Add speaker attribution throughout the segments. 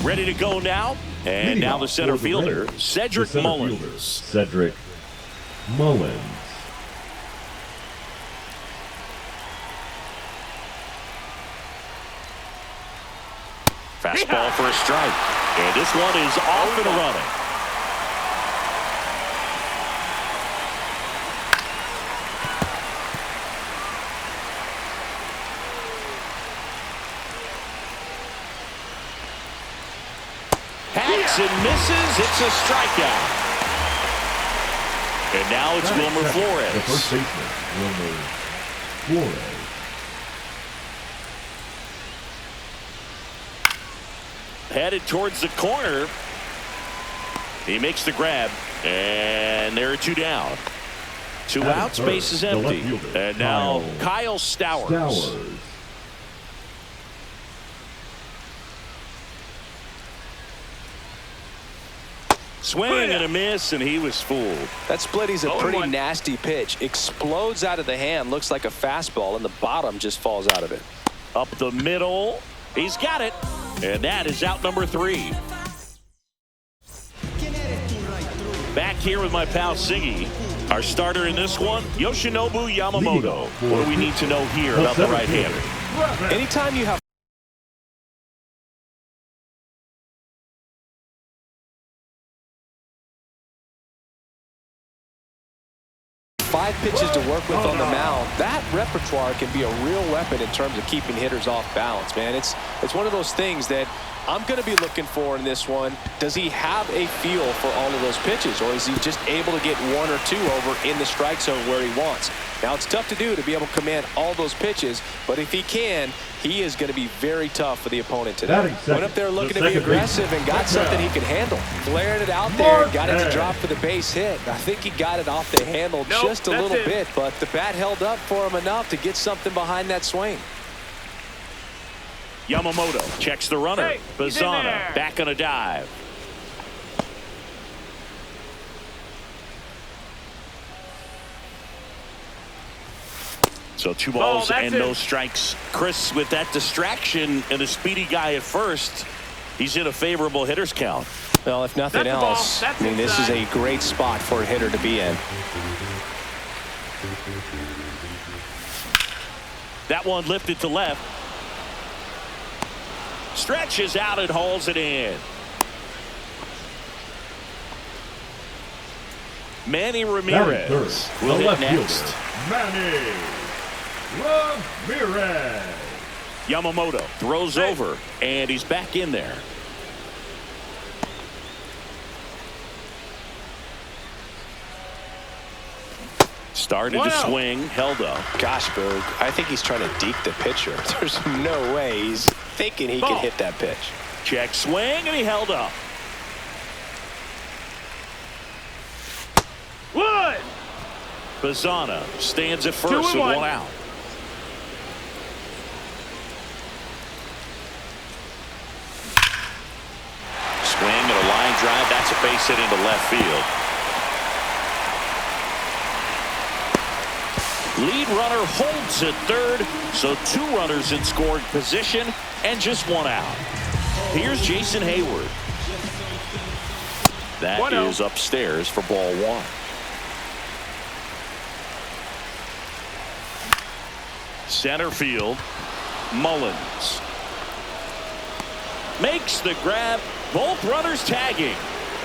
Speaker 1: Ready to go now. And now the center fielder, Cedric Mullins.
Speaker 2: Cedric Mullins.
Speaker 1: Fastball for a strike. And this one is off and running. Hacks and misses. It's a strikeout. And now it's Wilmer Flores.
Speaker 2: The first baseman, Wilmer Flores.
Speaker 1: Headed towards the corner. He makes the grab. And there are two down. Two out, space is empty. And now Kyle Stowers. Swing and a miss, and he was fooled.
Speaker 3: That split is a pretty nasty pitch. Explodes out of the hand, looks like a fastball, and the bottom just falls out of it.
Speaker 1: Up the middle. He's got it. And that is out number 3. Back here with my pal Siggy. Our starter in this one, Yoshinobu Yamamoto. What do we need to know here about the right-hander?
Speaker 3: Anytime you have 5 pitches to work with on the mound, that repertoire can be a real weapon in terms of keeping hitters off balance, man. It's one of those things that I'm going to be looking for in this one. Does he have a feel for all of those pitches, or is he just able to get 1 or 2 over in the strike zone where he wants? Now, it's tough to do, to be able to command all those pitches, but if he can, he is going to be very tough for the opponent today. Went up there looking to be aggressive and got something he could handle. Flared it out there, got it to drop for the base hit. I think he got it off the handle just a little bit, but the bat held up for him enough to get something behind that swing.
Speaker 1: Yamamoto checks the runner. Hey, Bazana back on a dive. So 2 balls and no strikes. Chris, with that distraction and a speedy guy at first, he's in a favorable hitter's count.
Speaker 3: Well, if nothing else, I mean, this is a great spot for a hitter to be in.
Speaker 1: That one lifted to left. Stretches out and hauls it in. Manny Ramirez will hit next.
Speaker 2: Manny Ramirez.
Speaker 1: Yamamoto throws over, and he's back in there. Started to swing, held up.
Speaker 3: Gosh, Boog, I think he's trying to deke the pitcher. There's no way he's thinking he can hit that pitch.
Speaker 1: Check swing, and he held up.
Speaker 4: Wood!
Speaker 1: Bazana stands at first with 1 out. Swing and a line drive. That's a base hit into left field. Lead runner holds at third, so 2 runners in scoring position and just 1 out. Here's Jason Hayward. That is upstairs for ball 1. Center field, Mullins makes the grab. Both runners tagging.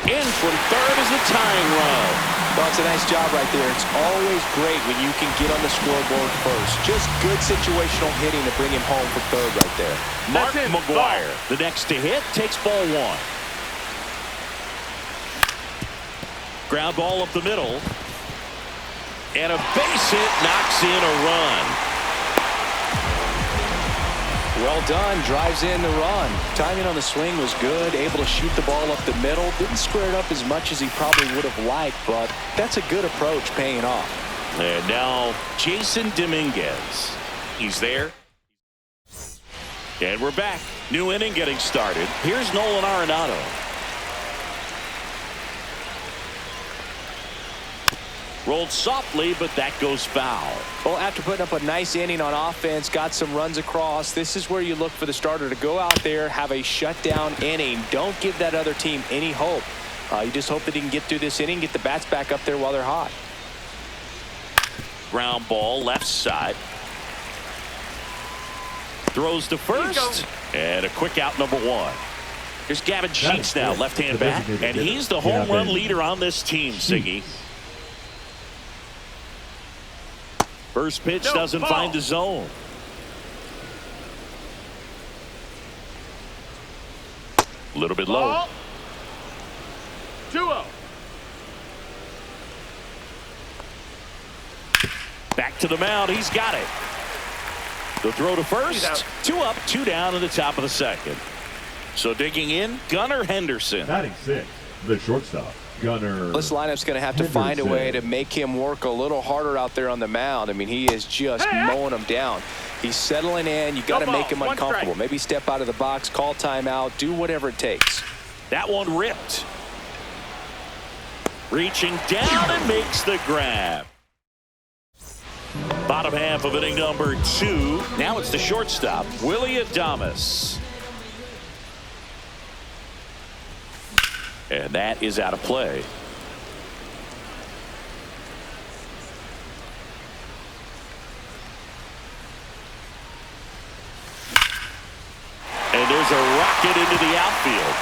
Speaker 1: In from third is the tying run.
Speaker 3: Well, it's a nice job right there. It's always great when you can get on the scoreboard first. Just good situational hitting to bring him home for third right there.
Speaker 1: Mark McGuire, the next to hit, takes ball 1. Ground ball up the middle. And a base hit knocks in a run.
Speaker 3: Well done. Drives in the run. Timing on the swing was good. Able to shoot the ball up the middle. Didn't square it up as much as he probably would have liked, but that's a good approach paying off.
Speaker 1: And now Jason Dominguez. He's there. And we're back. New inning getting started. Here's Nolan Arenado. Rolled softly, but that goes foul.
Speaker 3: Well, after putting up a nice inning on offense, got some runs across, this is where you look for the starter to go out there, have a shutdown inning. Don't give that other team any hope. You just hope that he can get through this inning, get the bats back up there while they're hot.
Speaker 1: Ground ball, left side. Throws to first, and a quick out, number 1. Here's Gavin Sheets now, left-hand bat, and he's the home run leader on this team, Siggy. First pitch doesn't find the zone. A little bit low.
Speaker 4: 2-0.
Speaker 1: Back to the mound. He's got it. The throw to first. 2 up, 2 down in the top of the second. So digging in, Gunnar Henderson.
Speaker 2: Batting 6, the shortstop, Gunnar.
Speaker 3: This lineup's going to have to find a way to make him work a little harder out there on the mound. I mean, he is just mowing him down. He's settling in. You got to make him uncomfortable. Maybe step out of the box, call timeout, do whatever it takes.
Speaker 1: That one ripped. Reaching down and makes the grab. Bottom half of inning number 2. Now it's the shortstop, Willie Adames. And that is out of play. And there's a rocket into the outfield.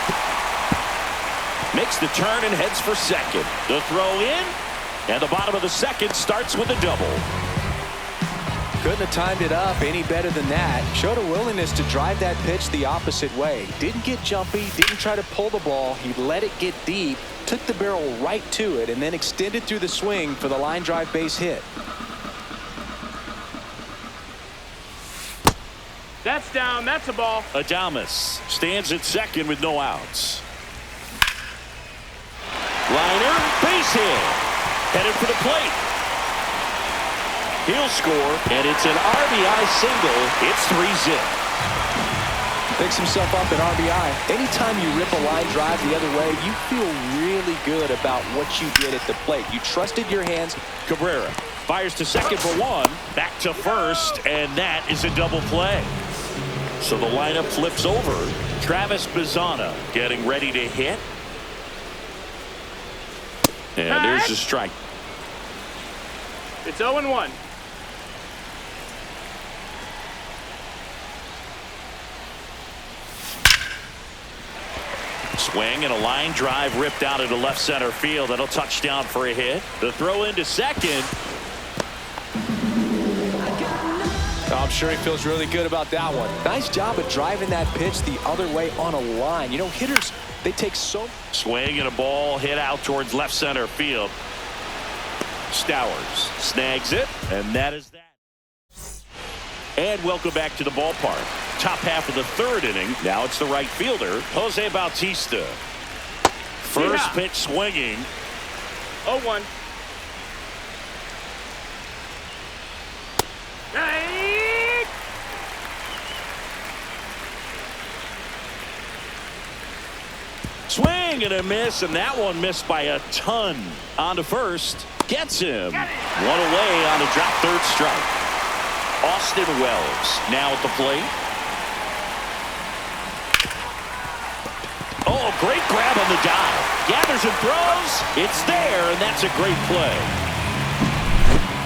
Speaker 1: Makes the turn and heads for second. The throw in, and the bottom of the second starts with a double.
Speaker 3: Couldn't have timed it up any better than that. Showed a willingness to drive that pitch the opposite way. Didn't get jumpy, didn't try to pull the ball. He let it get deep, took the barrel right to it, and then extended through the swing for the line drive base hit.
Speaker 4: That's down. That's a ball.
Speaker 1: Adames stands at second with no outs. Liner, base hit. Headed for the plate. He'll score, and it's an RBI single. It's 3-zip.
Speaker 3: Picks himself up at RBI. Anytime you rip a line drive the other way, you feel really good about what you did at the plate. You trusted your hands.
Speaker 1: Cabrera fires to second for 1. Back to first, and that is a double play. So the lineup flips over. Travis Bazzana getting ready to hit. And there's a strike.
Speaker 4: It's 0-1.
Speaker 1: Swing and a line drive ripped out into left center field. That'll touch down for a hit. The throw into second.
Speaker 3: I'm sure he feels really good about that one. Nice job of driving that pitch the other way on a line. You know, hitters, they take so...
Speaker 1: Swing and a ball hit out towards left center field. Stowers snags it, and that is that. And welcome back to the ballpark. Top half of the 3rd inning. Now it's the right fielder, Jose Bautista. First pitch swinging.
Speaker 4: 0-1.
Speaker 1: Swing and a miss, and that one missed by a ton. On to first. Gets him. One away on a drop 3rd strike. Austin Wells now at the plate. Oh, a great grab on the dive. Gathers and throws. It's there, and that's a great play.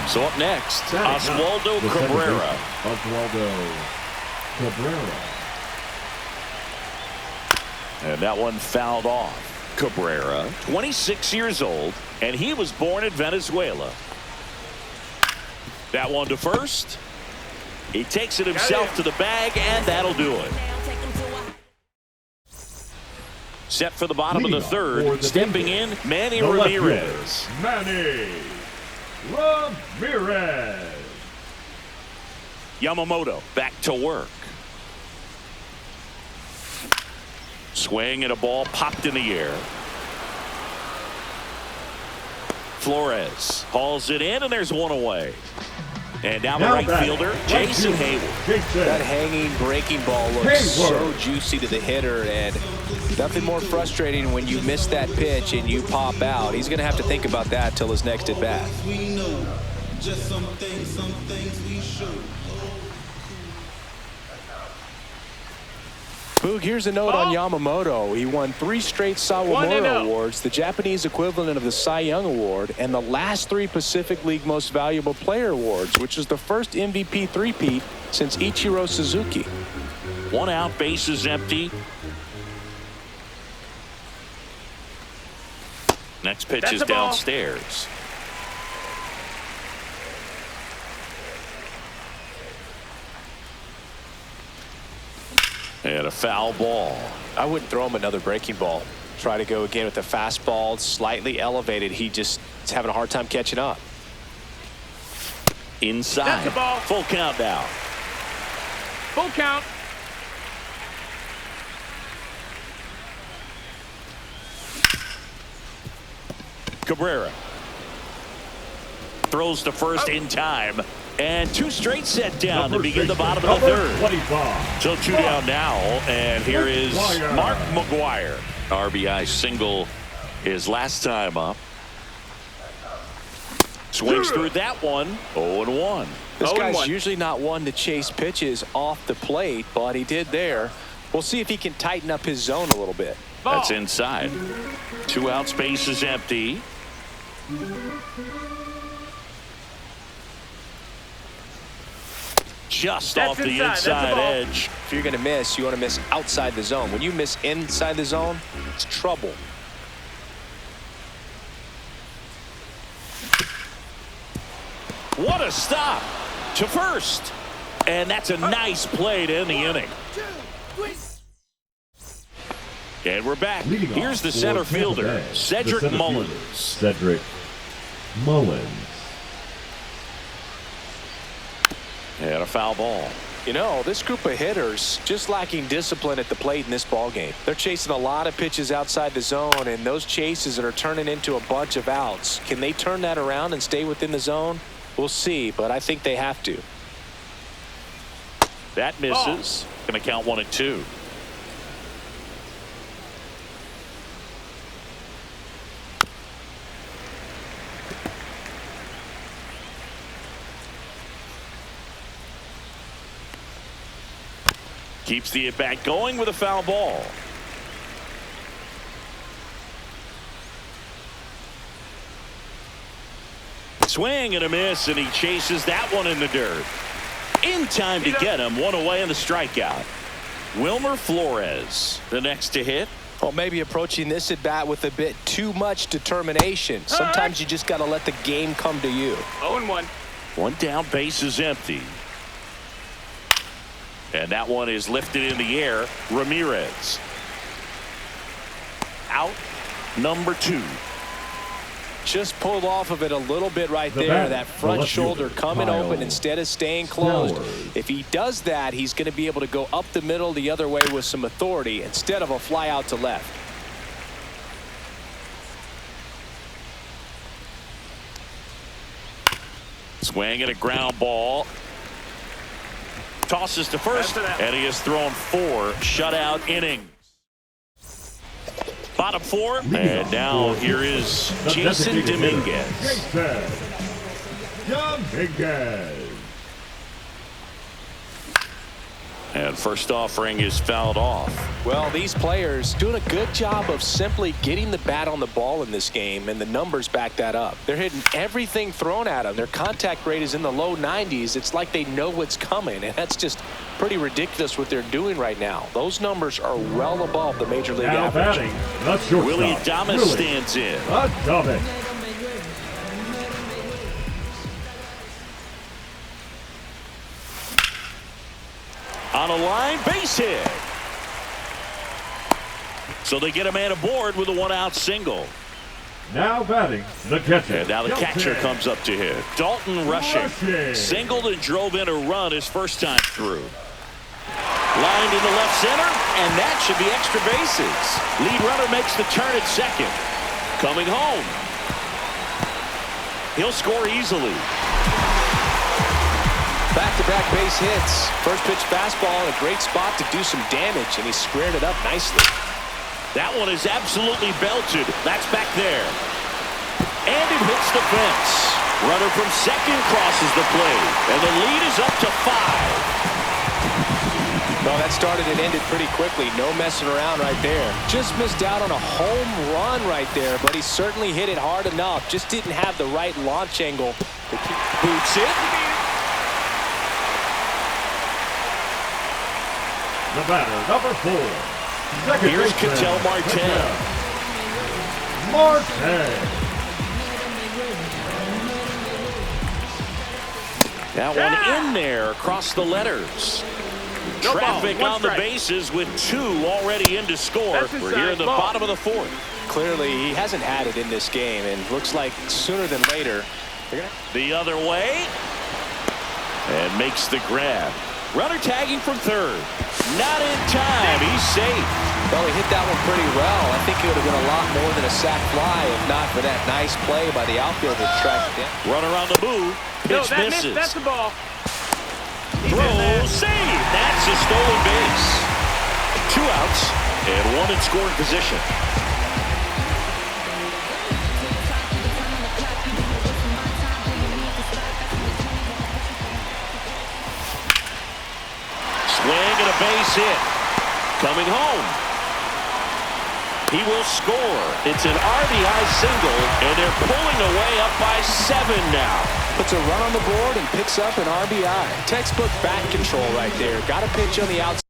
Speaker 1: So up next, Oswaldo Cabrera.
Speaker 2: Oswaldo Cabrera.
Speaker 1: And that one fouled off. Cabrera, 26 years old, and he was born in Venezuela. That one to first. He takes it himself to the bag, and that'll do it. Set for the bottom of the 3rd. Stepping in, Manny Ramirez.
Speaker 2: Manny Ramirez.
Speaker 1: Yamamoto back to work. Swing and a ball popped in the air. Flores hauls it in, and there's one away. And now the right fielder, Jason Hayward.
Speaker 3: That hanging breaking ball looks so juicy to the hitter, and nothing more frustrating when you miss that pitch and you pop out. He's going to have to think about that till his next at bat.
Speaker 5: Just some things we should.
Speaker 3: Boog, here's a note on Yamamoto. He won 3 straight Sawamura Awards, the Japanese equivalent of the Cy Young Award, and the last 3 Pacific League Most Valuable Player Awards, which is the first MVP three-peat since Ichiro Suzuki.
Speaker 1: 1 out, bases empty. Next pitch is downstairs. And a foul ball.
Speaker 3: I wouldn't throw him another breaking ball. Try to go again with the fastball, slightly elevated. He just is having a hard time catching up.
Speaker 1: Inside.
Speaker 4: That's the ball.
Speaker 1: Full count now.
Speaker 4: Full count.
Speaker 1: Cabrera throws to first in time. And 2 straight set down to begin the bottom of the third.
Speaker 2: 25.
Speaker 1: So 2 down now, and here is Mark McGwire. RBI single his last time up. Swings through that one. 0-1.
Speaker 3: This guy's usually not one to chase pitches off the plate, but he did there. We'll see if he can tighten up his zone a little bit.
Speaker 1: That's inside. 2 outs, base is empty. Just off the inside edge.
Speaker 3: If you're going to miss, you want to miss outside the zone. When you miss inside the zone, it's trouble.
Speaker 1: What a stop to first. And that's a nice play to end the inning. And we're back. Here's the center fielder, Cedric Mullins.
Speaker 2: Cedric Mullins.
Speaker 1: And a foul ball.
Speaker 3: You know, this group of hitters just lacking discipline at the plate in this ball game. They're chasing a lot of pitches outside the zone, and those chases that are turning into a bunch of outs. Can they turn that around and stay within the zone? We'll see, but I think they have to.
Speaker 1: That misses. Going to count 1-2. Keeps the at-bat going with a foul ball. Swing and a miss, and he chases that one in the dirt. In time to get him. 1 away on the strikeout. Wilmer Flores, the next to hit.
Speaker 3: Well, maybe approaching this at bat with a bit too much determination. Sometimes you just got to let the game come to you.
Speaker 4: 0-1.
Speaker 1: 1 down, base is empty. And that one is lifted in the air. Ramirez. Out number 2.
Speaker 3: Just pulled off of it a little bit right there. That front shoulder coming open instead of staying closed. If he does that, he's going to be able to go up the middle the other way with some authority instead of a fly out to left.
Speaker 1: Swing and a ground ball. Tosses to first, and he has thrown 4 shutout innings. Bottom 4, and now here is Jason Dominguez. And first offering is fouled off.
Speaker 3: Well, these players doing a good job of simply getting the bat on the ball in this game, and the numbers back that up. They're hitting everything thrown at them. Their contact rate is in the low 90s. It's like they know what's coming, and that's just pretty ridiculous what they're doing right now. Those numbers are well above the major league average.
Speaker 1: Willie Adames stands in. On a line, base hit. So they get a man aboard with a 1-out single.
Speaker 2: Now batting, the catcher.
Speaker 1: And now the catcher comes up to hit. Dalton Rushing. Singled and drove in a run his first time through. Lined in the left center, and that should be extra bases. Lead runner makes the turn at second. Coming home. He'll score easily.
Speaker 3: Back-to-back base hits. First pitch fastball in a great spot to do some damage, and he squared it up nicely.
Speaker 1: That one is absolutely belted. That's back there. And it hits the fence. Runner from second crosses the plate. And the lead is up to 5.
Speaker 3: Well, that started and ended pretty quickly. No messing around right there. Just missed out on a home run right there, but he certainly hit it hard enough. Just didn't have the right launch angle. Boots it.
Speaker 2: The batter, number 4.
Speaker 1: Here's Ketel Marte. That one in there across the letters.
Speaker 4: No
Speaker 1: Traffic
Speaker 4: ball,
Speaker 1: on the bases with 2 already in to score.
Speaker 4: That's
Speaker 1: We're here in the
Speaker 4: ball.
Speaker 1: bottom of the 4th.
Speaker 3: Clearly, he hasn't had it in this game, and looks like sooner than later.
Speaker 1: The other way. And makes the grab. Runner tagging from third. Not in time. He's safe.
Speaker 3: Well, he hit that one pretty well. I think it would have been a lot more than a sac fly if not for that nice play by the outfielder to track it down.
Speaker 1: Runner on the move.
Speaker 4: No,
Speaker 1: Pitch
Speaker 4: that
Speaker 1: misses.
Speaker 4: That's the ball.
Speaker 1: Throw, save. That's a stolen base. 2 outs and 1 in scoring position. Swing and a base hit. Coming home. He will score. It's an RBI single, and they're pulling away up by 7 now.
Speaker 3: Puts a run on the board and picks up an RBI. Textbook bat control right there. Got a pitch on the outside.